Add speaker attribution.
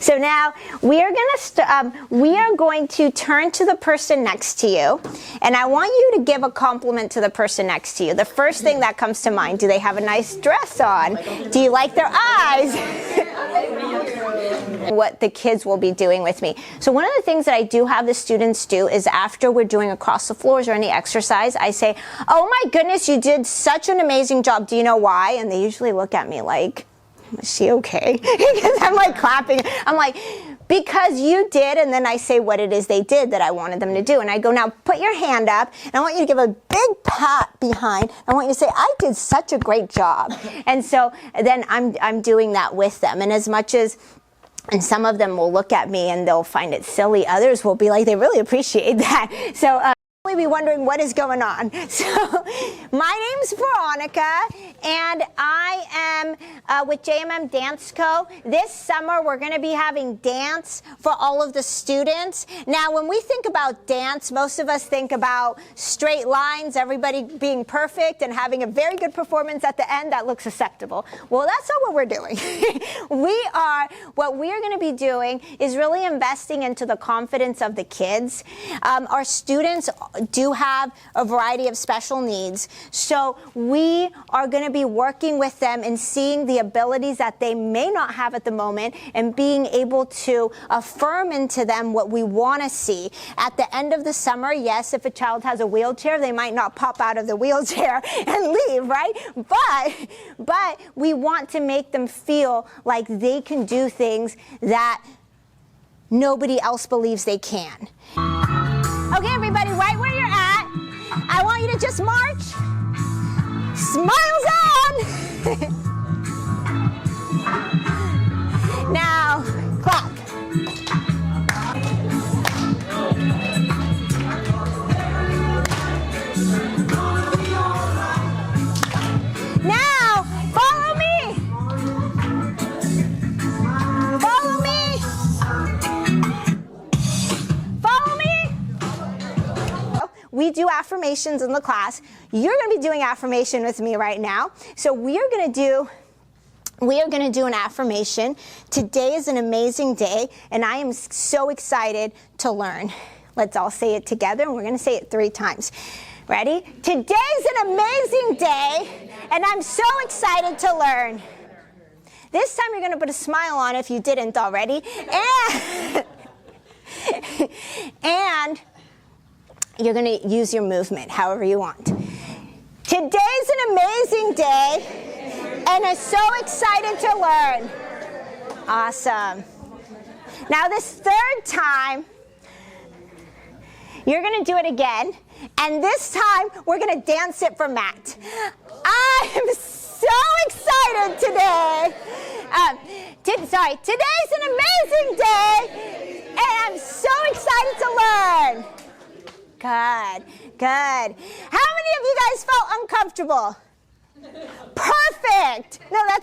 Speaker 1: So now we are going to turn to the person next to you, and I want you to give a compliment to the person next to you. The first thing that comes to mind: do they have a nice dress on? Do you like their eyes? What the kids will be doing with me. So one of the things that I do have the students do is after we're doing across the floors or any exercise, I say, "Oh my goodness, you did such an amazing job. Do you know why?" And they usually look at me like, "Is she okay?" Because I'm like clapping. I'm like, "Because you did," and then I say what it is they did that I wanted them to do. And I go, "Now put your hand up, and I want you to give a big pat behind. I want you to say, 'I did such a great job.'" And so then I'm doing that with them. And as much as, and some of them will look at me and they'll find it silly, others will be like, they really appreciate that. So be wondering what is going on. So my name's Veronica, and I am with JMM Dance Co. This summer we're going to be having dance for all of the students. Now when we think about dance, most of us think about straight lines, everybody being perfect and having a very good performance at the end that looks acceptable. Well, that's not what we're doing. What we are going to be doing is really investing into the confidence of the kids. Our students do have a variety of special needs, so we are going to be working with them and seeing the abilities that they may not have at the moment and being able to affirm into them what we want to see. At the end of the summer, yes, if a child has a wheelchair, they might not pop out of the wheelchair and leave, right? But we want to make them feel like they can do things that nobody else believes they can. Okay, everybody, right where you're at, I want you to just march. Smiles on. Now, clap. Now, follow me. Follow me. Follow me. We do affirmations in the class. You're going to be doing affirmation with me right now. So we are going to do an affirmation. Today is an amazing day, and I am so excited to learn. Let's all say it together, and we're going to say it 3 times. Ready? Today's an amazing day, and I'm so excited to learn. This time you're going to put a smile on if you didn't already. And you're going to use your movement however you want. Today's an amazing day, and I'm so excited to learn. Awesome. Now this 3rd time, you're going to do it again, and this time we're going to dance it for Matt. I am so excited today. Today's an amazing day, and I'm so excited to learn. Good, good. How many of you guys felt uncomfortable? Perfect. No, that's